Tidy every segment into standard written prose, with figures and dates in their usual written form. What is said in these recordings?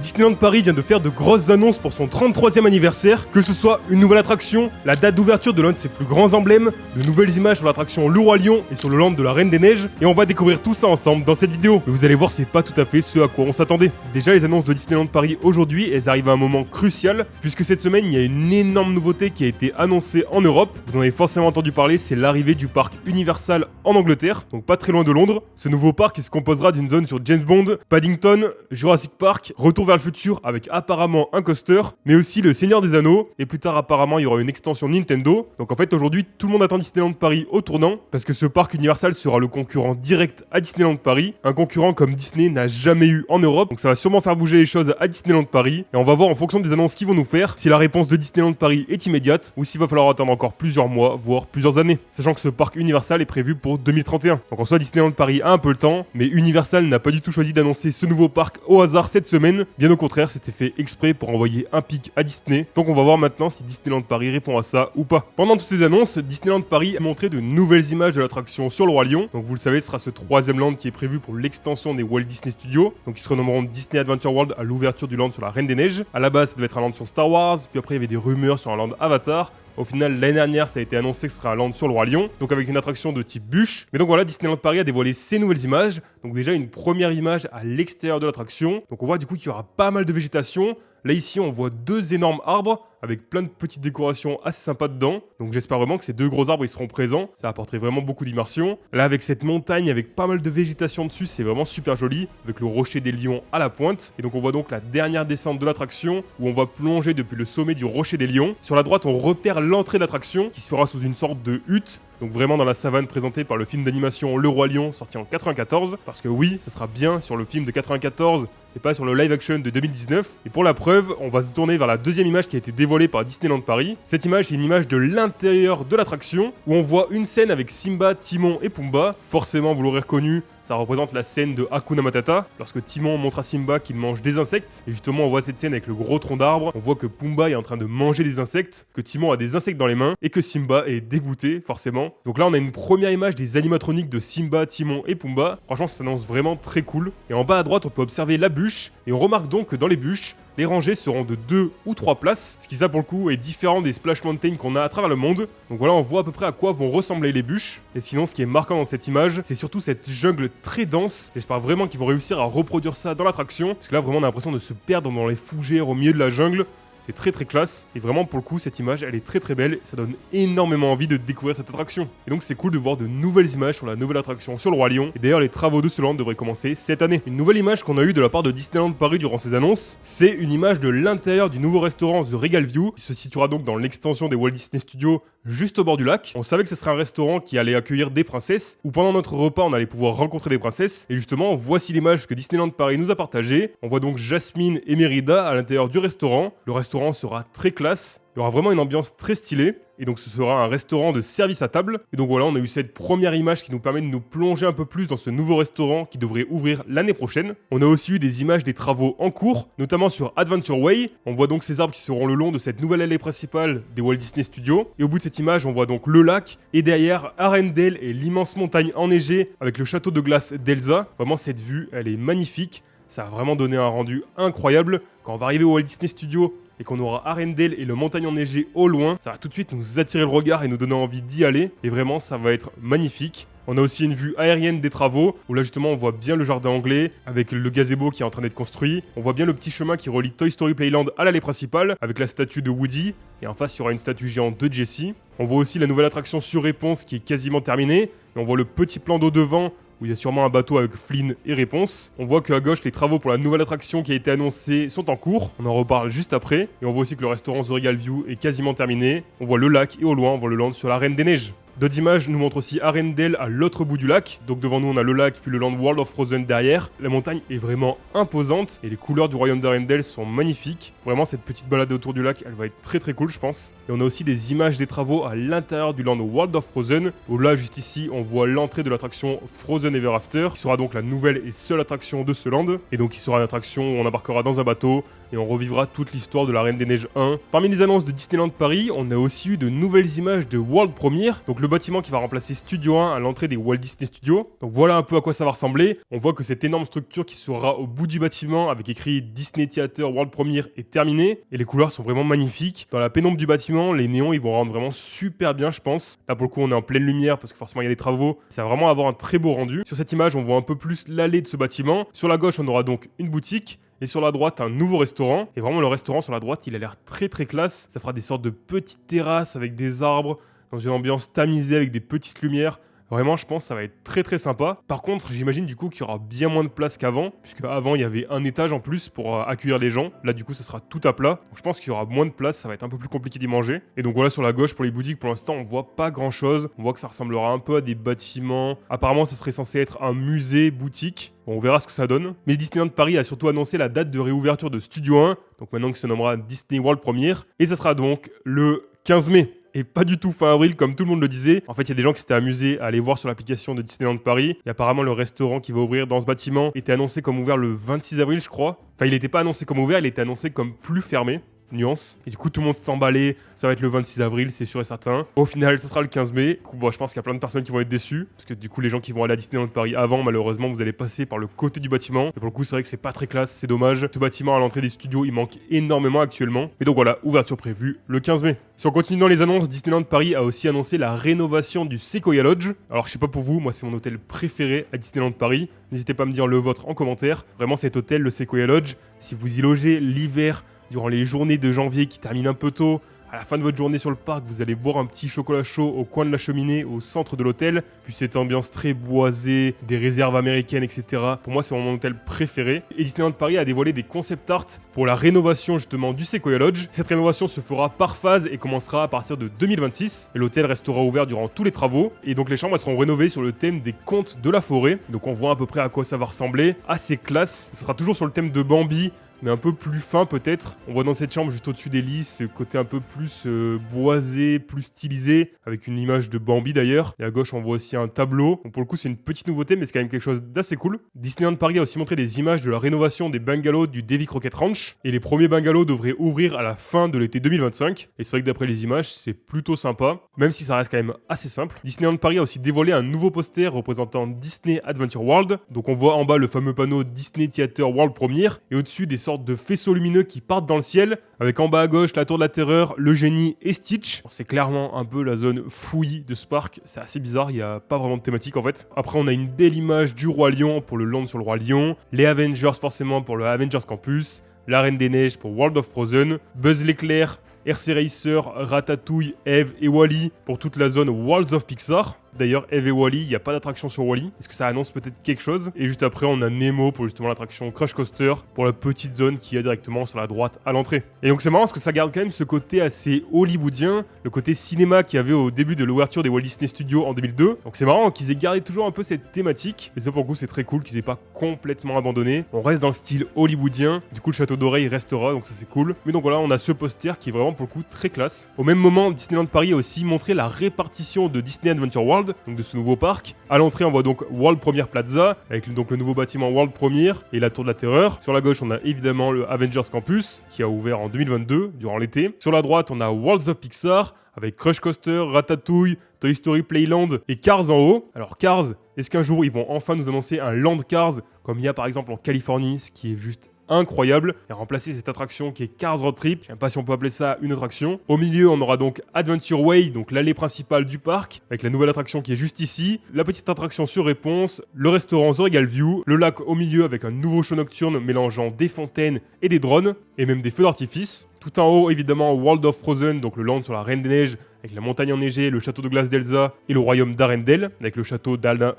Disneyland Paris vient de faire de grosses annonces pour son 33e anniversaire, que ce soit une nouvelle attraction, la date d'ouverture de l'un de ses plus grands emblèmes, de nouvelles images sur l'attraction Le Roi Lion et sur le land de la Reine des Neiges, et on va découvrir tout ça ensemble dans cette vidéo. Mais vous allez voir, c'est pas tout à fait ce à quoi on s'attendait. Déjà, les annonces de Disneyland Paris aujourd'hui, elles arrivent à un moment crucial, puisque cette semaine, il y a une énorme nouveauté qui a été annoncée en Europe. Vous en avez forcément entendu parler, c'est l'arrivée du parc Universal en Angleterre, donc pas très loin de Londres. Ce nouveau parc, il se composera d'une zone sur James Bond, Paddington, Jurassic Park, Retour vers le futur avec apparemment un coaster, mais aussi le Seigneur des Anneaux, et plus tard apparemment il y aura une extension Nintendo. Donc en fait aujourd'hui tout le monde attend Disneyland Paris au tournant, parce que ce parc Universal sera le concurrent direct à Disneyland Paris, un concurrent comme Disney n'a jamais eu en Europe, donc ça va sûrement faire bouger les choses à Disneyland Paris, et on va voir en fonction des annonces qu'ils vont nous faire, si la réponse de Disneyland Paris est immédiate, ou s'il va falloir attendre encore plusieurs mois, voire plusieurs années, sachant que ce parc Universal est prévu pour 2031. Donc en soi Disneyland Paris a un peu le temps, mais Universal n'a pas du tout choisi d'annoncer ce nouveau parc au hasard cette semaine, bien au contraire c'était fait exprès pour envoyer un pic à Disney. Donc on va voir maintenant si Disneyland Paris répond à ça ou pas. Pendant toutes ces annonces, Disneyland Paris a montré de nouvelles images de l'attraction sur le Roi Lion. Donc vous le savez, ce sera ce troisième land qui est prévu pour l'extension des Walt Disney Studios. Donc ils se renommeront Disney Adventure World à l'ouverture du land sur la Reine des Neiges. À la base, ça devait être un land sur Star Wars, puis après il y avait des rumeurs sur un land Avatar. Au final, l'année dernière, ça a été annoncé que ce serait un land sur le Roi Lion, donc avec une attraction de type bûche. Mais donc voilà, Disneyland Paris a dévoilé ces nouvelles images. Donc déjà, une première image à l'extérieur de l'attraction. Donc on voit du coup qu'il y aura pas mal de végétation. Là ici, on voit deux énormes arbres avec plein de petites décorations assez sympas dedans. Donc j'espère vraiment que ces deux gros arbres ils seront présents. Ça apporterait vraiment beaucoup d'immersion. Là avec cette montagne avec pas mal de végétation dessus, c'est vraiment super joli. Avec le rocher des lions à la pointe. Et donc on voit donc la dernière descente de l'attraction où on va plonger depuis le sommet du rocher des lions. Sur la droite, on repère l'entrée de l'attraction qui se fera sous une sorte de hutte. Donc vraiment dans la savane présentée par le film d'animation Le Roi Lion sorti en 94. Parce que oui, ça sera bien sur le film de 94 et pas sur le live action de 2019. Et pour la preuve, on va se tourner vers la deuxième image qui a été dévoilée par Disneyland Paris. Cette image, c'est une image de l'intérieur de l'attraction où on voit une scène avec Simba, Timon et Pumba. Forcément, vous l'aurez reconnu, ça représente la scène de Hakuna Matata, lorsque Timon montre à Simba qu'il mange des insectes. Et justement, on voit cette scène avec le gros tronc d'arbre. On voit que Pumba est en train de manger des insectes, que Timon a des insectes dans les mains, et que Simba est dégoûté, forcément. Donc là, on a une première image des animatroniques de Simba, Timon et Pumba. Franchement, ça s'annonce vraiment très cool. Et en bas à droite, on peut observer la bûche, et on remarque donc que dans les bûches, les rangées seront de 2 ou 3 places, ce qui ça pour le coup est différent des Splash Mountain qu'on a à travers le monde. Donc voilà, on voit à peu près à quoi vont ressembler les bûches. Et sinon, ce qui est marquant dans cette image, c'est surtout cette jungle très dense. Et j'espère vraiment qu'ils vont réussir à reproduire ça dans l'attraction, parce que là vraiment on a l'impression de se perdre dans les fougères au milieu de la jungle. C'est très très classe, et vraiment pour le coup cette image elle est très très belle, ça donne énormément envie de découvrir cette attraction. Et donc c'est cool de voir de nouvelles images sur la nouvelle attraction sur le Roi Lion, et d'ailleurs les travaux de ce land devraient commencer cette année. Une nouvelle image qu'on a eue de la part de Disneyland Paris durant ces annonces, c'est une image de l'intérieur du nouveau restaurant The Regal View, qui se situera donc dans l'extension des Walt Disney Studios, juste au bord du lac. On savait que ce serait un restaurant qui allait accueillir des princesses, où pendant notre repas on allait pouvoir rencontrer des princesses, et justement voici l'image que Disneyland Paris nous a partagée. On voit donc Jasmine et Mérida à l'intérieur du restaurant. Le restaurant sera très classe, il y aura vraiment une ambiance très stylée, et donc ce sera un restaurant de service à table. Et donc voilà, on a eu cette première image qui nous permet de nous plonger un peu plus dans ce nouveau restaurant qui devrait ouvrir l'année prochaine. On a aussi eu des images des travaux en cours, notamment sur Adventure Way. On voit donc ces arbres qui seront le long de cette nouvelle allée principale des Walt Disney Studios. Et au bout de cette image, on voit donc le lac, et derrière Arendelle et l'immense montagne enneigée avec le château de glace d'Elsa. Vraiment cette vue, elle est magnifique. Ça va vraiment donner un rendu incroyable. Quand on va arriver au Walt Disney Studios et qu'on aura Arendelle et le montagne enneigée au loin, ça va tout de suite nous attirer le regard et nous donner envie d'y aller. Et vraiment, ça va être magnifique. On a aussi une vue aérienne des travaux, où là justement on voit bien le jardin anglais, avec le gazebo qui est en train d'être construit. On voit bien le petit chemin qui relie Toy Story Playland à l'allée principale, avec la statue de Woody, et en face il y aura une statue géante de Jessie. On voit aussi la nouvelle attraction sur Réponse qui est quasiment terminée, et on voit le petit plan d'eau devant, où il y a sûrement un bateau avec Flynn et Réponse. On voit qu'à gauche, les travaux pour la nouvelle attraction qui a été annoncée sont en cours. On en reparle juste après. Et on voit aussi que le restaurant The Regal View est quasiment terminé. On voit le lac et au loin, on voit le land sur la Reine des Neiges. D'autres images nous montrent aussi Arendelle à l'autre bout du lac. Donc devant nous, on a le lac puis le land World of Frozen derrière. La montagne est vraiment imposante et les couleurs du royaume d'Arendelle sont magnifiques. Vraiment, cette petite balade autour du lac, elle va être très très cool, je pense. Et on a aussi des images des travaux à l'intérieur du land World of Frozen. Où là, juste ici, on voit l'entrée de l'attraction Frozen Ever After, qui sera donc la nouvelle et seule attraction de ce land. Et donc, qui sera une attraction où on embarquera dans un bateau et on revivra toute l'histoire de la Reine des Neiges 1. Parmi les annonces de Disneyland Paris, on a aussi eu de nouvelles images de World Premiere, donc le bâtiment qui va remplacer Studio 1 à l'entrée des Walt Disney Studios. Donc voilà un peu à quoi ça va ressembler. On voit que cette énorme structure qui sera au bout du bâtiment avec écrit Disney Theater World Premiere est terminée et les couleurs sont vraiment magnifiques. Dans la pénombre du bâtiment, les néons ils vont rendre vraiment super bien je pense. Là pour le coup on est en pleine lumière parce que forcément il y a des travaux. Ça va vraiment avoir un très beau rendu. Sur cette image on voit un peu plus l'allée de ce bâtiment. Sur la gauche on aura donc une boutique. Et sur la droite, un nouveau restaurant. Et vraiment, le restaurant sur la droite, il a l'air très très classe. Ça fera des sortes de petites terrasses avec des arbres, dans une ambiance tamisée avec des petites lumières. Vraiment, je pense que ça va être très très sympa. Par contre, j'imagine du coup qu'il y aura bien moins de place qu'avant, puisque avant il y avait un étage en plus pour accueillir les gens. Là, du coup, ça sera tout à plat. Donc, je pense qu'il y aura moins de place, ça va être un peu plus compliqué d'y manger. Et donc voilà, sur la gauche, pour les boutiques, pour l'instant, on voit pas grand chose. On voit que ça ressemblera un peu à des bâtiments. Apparemment, ça serait censé être un musée boutique. Bon, on verra ce que ça donne. Mais Disneyland Paris a surtout annoncé la date de réouverture de Studio 1, donc maintenant qui se nommera Disney World Premiere. Et ça sera donc le 15 mai. Et pas du tout fin avril comme tout le monde le disait. En fait, il y a des gens qui s'étaient amusés à aller voir sur l'application de Disneyland Paris. Et apparemment, le restaurant qui va ouvrir dans ce bâtiment était annoncé comme ouvert le 26 avril, je crois. Enfin, il n'était pas annoncé comme ouvert, il était annoncé comme plus fermé. Nuance. Et du coup, tout le monde s'est emballé. Ça va être le 26 avril, c'est sûr et certain. Au final, ça sera le 15 mai. Du coup, bon, je pense qu'il y a plein de personnes qui vont être déçues. Parce que du coup, les gens qui vont aller à Disneyland Paris avant, malheureusement, vous allez passer par le côté du bâtiment. Et pour le coup, c'est vrai que c'est pas très classe, c'est dommage. Ce bâtiment à l'entrée des studios, il manque énormément actuellement. Et donc voilà, ouverture prévue le 15 mai. Si on continue dans les annonces, Disneyland Paris a aussi annoncé la rénovation du Sequoia Lodge. Alors, je sais pas pour vous, moi, c'est mon hôtel préféré à Disneyland Paris. N'hésitez pas à me dire le vôtre en commentaire. Vraiment, cet hôtel, le Sequoia Lodge, si vous y logez l'hiver, durant les journées de janvier qui terminent un peu tôt, à la fin de votre journée sur le parc, vous allez boire un petit chocolat chaud au coin de la cheminée, au centre de l'hôtel. Puis cette ambiance très boisée, des réserves américaines, etc. Pour moi, c'est mon hôtel préféré. Et Disneyland Paris a dévoilé des concept art pour la rénovation justement du Sequoia Lodge. Cette rénovation se fera par phase et commencera à partir de 2026. Et l'hôtel restera ouvert durant tous les travaux. Et donc les chambres elles seront rénovées sur le thème des contes de la forêt. Donc on voit à peu près à quoi ça va ressembler. Assez classe. Ce sera toujours sur le thème de Bambi, mais un peu plus fin peut-être. On voit dans cette chambre juste au-dessus des lits ce côté un peu plus boisé, plus stylisé, avec une image de Bambi d'ailleurs. Et à gauche on voit aussi un tableau. Donc pour le coup c'est une petite nouveauté mais c'est quand même quelque chose d'assez cool. Disneyland Paris a aussi montré des images de la rénovation des bungalows du Davy Crockett Ranch. Et les premiers bungalows devraient ouvrir à la fin de l'été 2025. Et c'est vrai que d'après les images c'est plutôt sympa, même si ça reste quand même assez simple. Disneyland Paris a aussi dévoilé un nouveau poster représentant Disney Adventure World. Donc on voit en bas le fameux panneau Disney Theater World Premiere et au-dessus des sortes de faisceaux lumineux qui partent dans le ciel, avec en bas à gauche la tour de la terreur, le génie et Stitch. C'est clairement un peu la zone fouillie de ce parc, c'est assez bizarre, il n'y a pas vraiment de thématique en fait. Après on a une belle image du Roi Lion pour le land sur le Roi Lion, les Avengers forcément pour le Avengers Campus, la Reine des Neiges pour World of Frozen, Buzz l'éclair, RC Racer, Ratatouille, Eve et Wall-E pour toute la zone Worlds of Pixar. D'ailleurs, Eve et Wall-E, il n'y a pas d'attraction sur Wall-E. Est-ce que ça annonce peut-être quelque chose? Et juste après, on a Nemo pour justement l'attraction Crush Coaster, pour la petite zone qui est directement sur la droite à l'entrée. Et donc c'est marrant parce que ça garde quand même ce côté assez hollywoodien, le côté cinéma qu'il y avait au début de l'ouverture des Walt Disney Studios en 2002. Donc c'est marrant qu'ils aient gardé toujours un peu cette thématique. Et ça pour le coup, c'est très cool qu'ils aient pas complètement abandonné. On reste dans le style hollywoodien. Du coup, le château d'oreille restera, donc ça c'est cool. Mais donc voilà, on a ce poster qui est vraiment pour le coup très classe. Au même moment, Disneyland Paris a aussi montré la répartition de Disney Adventure World, donc de ce nouveau parc. À l'entrée, on voit donc World Premiere Plaza, avec donc le nouveau bâtiment World Premiere et la Tour de la Terreur. Sur la gauche, on a évidemment le Avengers Campus, qui a ouvert en 2022, durant l'été. Sur la droite, on a Worlds of Pixar, avec Crush Coaster, Ratatouille, Toy Story Playland et Cars en haut. Alors Cars, est-ce qu'un jour ils vont enfin nous annoncer un Land Cars, comme il y a par exemple en Californie, ce qui est juste incroyable, et remplacer cette attraction qui est Cars Road Trip. Je sais pas si on peut appeler ça une attraction. Au milieu, on aura donc Adventure Way, donc l'allée principale du parc, avec la nouvelle attraction qui est juste ici, la petite attraction sur réponse, le restaurant The Regal View, le lac au milieu avec un nouveau show nocturne mélangeant des fontaines et des drones, et même des feux d'artifice. Tout en haut, évidemment, World of Frozen, donc le land sur la Reine des Neiges, avec la montagne enneigée, le château de glace d'Elsa et le royaume d'Arendelle, avec le château d'Anna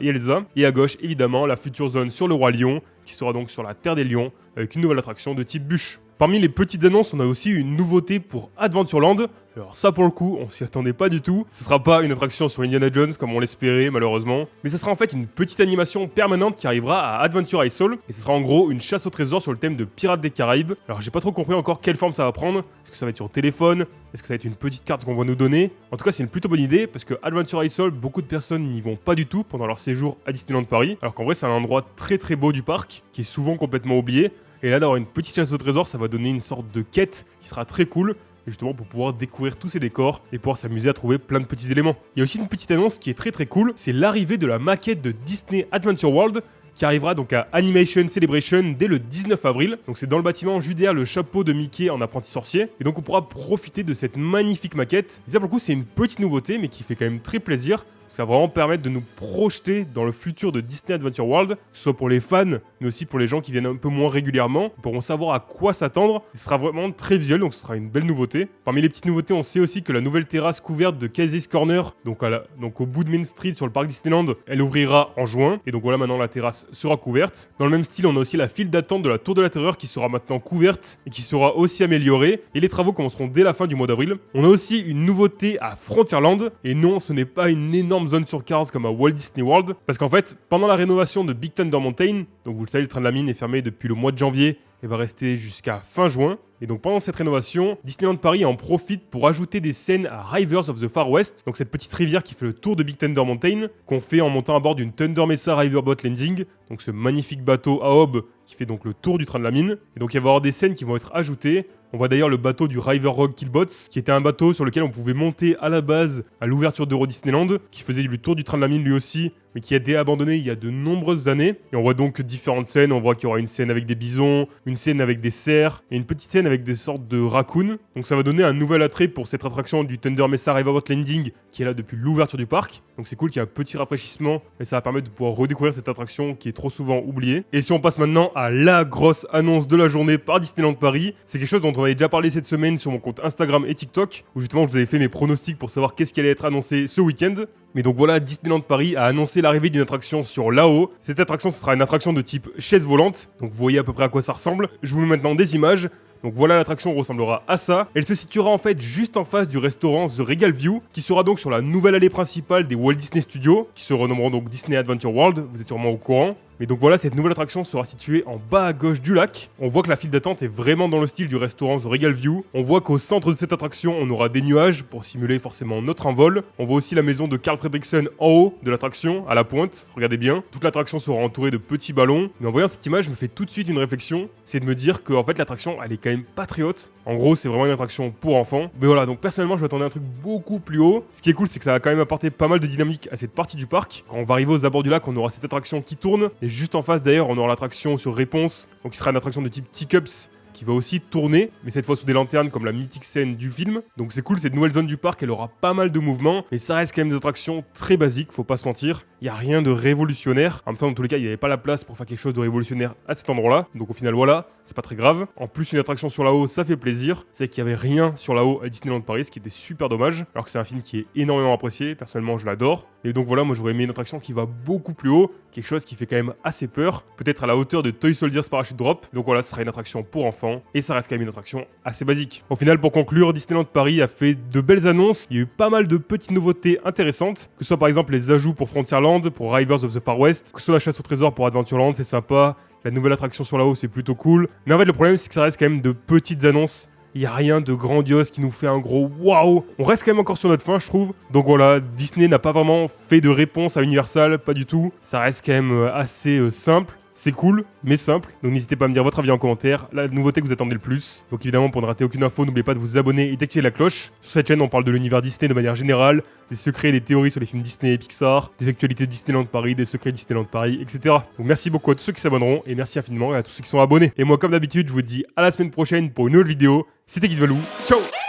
et Elsa. Et à gauche, évidemment, la future zone sur le Roi Lion, qui sera donc sur la Terre des Lions, avec une nouvelle attraction de type bûche. Parmi les petites annonces, on a aussi une nouveauté pour Adventureland. Alors ça pour le coup, on s'y attendait pas du tout. Ce sera pas une attraction sur Indiana Jones comme on l'espérait malheureusement, mais ce sera en fait une petite animation permanente qui arrivera à Adventure Isle, et ce sera en gros une chasse au trésor sur le thème de Pirates des Caraïbes. Alors j'ai pas trop compris encore quelle forme ça va prendre. Est-ce que ça va être sur téléphone? Est-ce que ça va être une petite carte qu'on va nous donner? En tout cas c'est une plutôt bonne idée parce que Adventure Isle, beaucoup de personnes n'y vont pas du tout pendant leur séjour à Disneyland Paris, alors qu'en vrai c'est un endroit très très beau du parc qui est souvent complètement oublié. Et là, d'avoir une petite chasse au trésor, ça va donner une sorte de quête qui sera très cool. Justement pour pouvoir découvrir tous ces décors et pouvoir s'amuser à trouver plein de petits éléments. Il y a aussi une petite annonce qui est très cool, c'est l'arrivée de la maquette de Disney Adventure World qui arrivera donc à Animation Celebration dès le 19 avril. Donc c'est dans le bâtiment juste derrière le chapeau de Mickey en apprenti sorcier. Et donc on pourra profiter de cette magnifique maquette. Et ça pour le coup c'est une petite nouveauté mais qui fait quand même très plaisir. Ça va vraiment permettre de nous projeter dans le futur de Disney Adventure World, que ce soit pour les fans, mais aussi pour les gens qui viennent un peu moins régulièrement. Ils pourront savoir à quoi s'attendre. Ce sera vraiment très visuel, donc ce sera une belle nouveauté. Parmi les petites nouveautés, on sait aussi que la nouvelle terrasse couverte de Casey's Corner, donc au bout de Main Street sur le parc Disneyland, elle ouvrira en juin. Et donc voilà, maintenant la terrasse sera couverte. Dans le même style, on a aussi la file d'attente de la Tour de la Terreur qui sera maintenant couverte et qui sera aussi améliorée. Et les travaux commenceront dès la fin du mois d'avril. On a aussi une nouveauté à Frontierland. Et non, ce n'est pas une énorme zone sur Cars comme à Walt Disney World, parce qu'en fait, pendant la rénovation de Big Thunder Mountain, donc vous le savez, le train de la mine est fermé depuis le mois de janvier et va rester jusqu'à fin juin. Et donc pendant cette rénovation, Disneyland Paris en profite pour ajouter des scènes à Rivers of the Far West, donc cette petite rivière qui fait le tour de Big Thunder Mountain, qu'on fait en montant à bord d'une Thunder Mesa Riverboat Landing, donc ce magnifique bateau à aube qui fait donc le tour du train de la mine. Et donc il va y avoir des scènes qui vont être ajoutées. On voit d'ailleurs le bateau du River Rock Killbots, qui était un bateau sur lequel on pouvait monter à la base à l'ouverture d'Euro Disneyland, qui faisait le tour du train de la mine lui aussi, mais qui a été abandonné il y a de nombreuses années. Et on voit donc différentes scènes. On voit qu'il y aura une scène avec des bisons, une scène avec des cerfs, et une petite scène avec des sortes de raccoons. Donc ça va donner un nouvel attrait pour cette attraction du Thunder Mesa Riverboat Landing, qui est là depuis l'ouverture du parc. Donc c'est cool qu'il y ait un petit rafraîchissement, et ça va permettre de pouvoir redécouvrir cette attraction qui est trop souvent oubliée. Et si on passe maintenant à la grosse annonce de la journée par Disneyland Paris, c'est quelque chose dont on avait déjà parlé cette semaine sur mon compte Instagram et TikTok, où justement je vous avais fait mes pronostics pour savoir qu'est-ce qui allait être annoncé ce week-end. Mais donc voilà, Disneyland Paris a annoncé l'arrivée d'une attraction sur là-haut. Cette attraction, ce sera une attraction de type chaise volante, donc vous voyez à peu près à quoi ça ressemble. Je vous mets maintenant des images. Donc voilà, l'attraction ressemblera à ça. Elle se situera en fait juste en face du restaurant The Regal View, qui sera donc sur la nouvelle allée principale des Walt Disney Studios, qui se renommeront donc Disney Adventure World, vous êtes sûrement au courant. Mais donc voilà, cette nouvelle attraction sera située en bas à gauche du lac. On voit que la file d'attente est vraiment dans le style du restaurant The Regal View. On voit qu'au centre de cette attraction, on aura des nuages pour simuler forcément notre envol. On voit aussi la maison de Carl Fredricksen en haut de l'attraction, à la pointe. Regardez bien, toute l'attraction sera entourée de petits ballons. Mais en voyant cette image, je me fais tout de suite une réflexion. C'est de me dire que en fait l'attraction, elle est quand même pas très haute. En gros, c'est vraiment une attraction pour enfants. Mais voilà, donc personnellement, je m'attendais à un truc beaucoup plus haut. Ce qui est cool, c'est que ça va quand même apporter pas mal de dynamique à cette partie du parc. Quand on va arriver aux abords du lac, on aura cette attraction qui tourne. Et juste en face, d'ailleurs, on aura l'attraction sur réponse, donc qui sera une attraction de type Teacups, qui va aussi tourner, mais cette fois sous des lanternes comme la mythique scène du film. Donc c'est cool, cette nouvelle zone du parc, elle aura pas mal de mouvements, mais ça reste quand même des attractions très basiques, faut pas se mentir. Il y a rien de révolutionnaire. En même temps, dans tous les cas, il n'y avait pas la place pour faire quelque chose de révolutionnaire à cet endroit-là. Donc au final, voilà, c'est pas très grave. En plus, une attraction sur la haut, ça fait plaisir. C'est qu'il y avait rien sur la haut à Disneyland Paris, ce qui était super dommage, alors que c'est un film qui est énormément apprécié. Personnellement, je l'adore. Et donc voilà, moi j'aurais aimé une attraction qui va beaucoup plus haut, quelque chose qui fait quand même assez peur, peut-être à la hauteur de Toy Soldiers Parachute Drop. Donc voilà, ce sera une attraction pour enfants, et ça reste quand même une attraction assez basique. Au final, pour conclure, Disneyland Paris a fait de belles annonces. Il y a eu pas mal de petites nouveautés intéressantes, que ce soit par exemple les ajouts pour Frontierland, pour Rivers of the Far West, que ce soit la chasse au trésor pour Adventureland, c'est sympa. La nouvelle attraction sur la haut, c'est plutôt cool. Mais en fait, le problème, c'est que ça reste quand même de petites annonces. Il n'y a rien de grandiose qui nous fait un gros waouh. On reste quand même encore sur notre fin, je trouve. Donc voilà, Disney n'a pas vraiment fait de réponse à Universal, pas du tout. Ça reste quand même assez simple. C'est cool, mais simple. Donc n'hésitez pas à me dire votre avis en commentaire, la nouveauté que vous attendez le plus. Donc évidemment, pour ne rater aucune info, n'oubliez pas de vous abonner et d'activer la cloche. Sur cette chaîne, on parle de l'univers Disney de manière générale, des secrets et des théories sur les films Disney et Pixar, des actualités de Disneyland Paris, des secrets de Disneyland Paris, etc. Donc merci beaucoup à tous ceux qui s'abonneront et merci infiniment à tous ceux qui sont abonnés. Et moi, comme d'habitude, je vous dis à la semaine prochaine pour une nouvelle vidéo. C'était Guy Valou. Ciao!